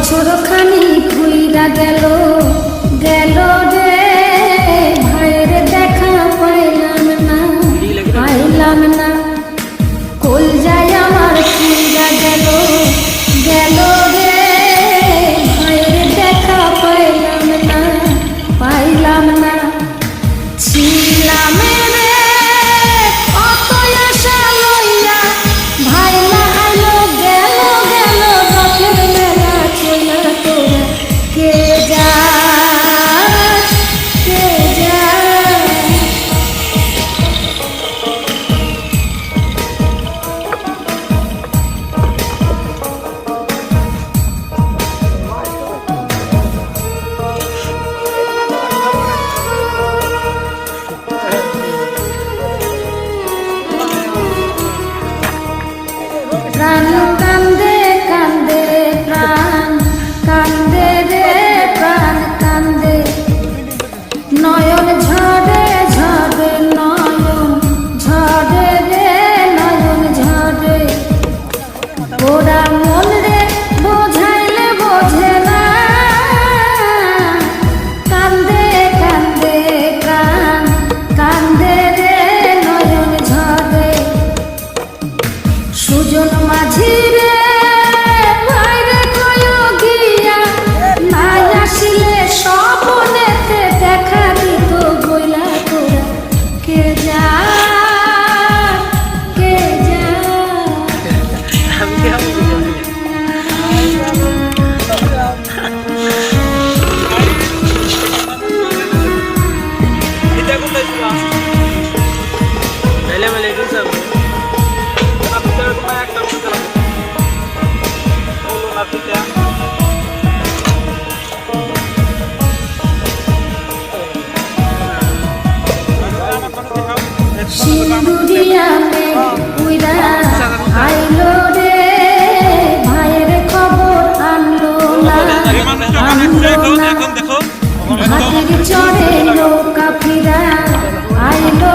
বছর খানি ঘুইরা গেল গেল রে ভাইয়ের দেখা পাইলাম না কল যায় আমার ঘুইরা গেল গেল রে ভাইয়ের দেখা পাইলাম না ছিলাম রে কত আশা লইয়া ভাই না আইলো গেল গেল রথের মেলা চইলা তোরা কে যা কে যা প্রাণ কান্দে কান্দে প্রাণ কান্দে রে প্রাণ কান্দে নয়ন ঝরে ঝরে নয়ন ঝরে রে নয়ন ঝরে ওরা মন রে বোঝাইলে বোঝে না কান্দে কান্দে প্রাণ কান্দে রে নয়ন ঝরে সুজন মাঝি রে ভাইরে কয় গিয়া নাই আসিলে স্বপনেতে দেখা দিত বইলা তোরা কে যা কে যা সিন্দুরিয়া মেঘ উইরা আইলো রে ভাইয়ের খবর আনলো না হাতির চড়ে নৌকা ফিরা আইলো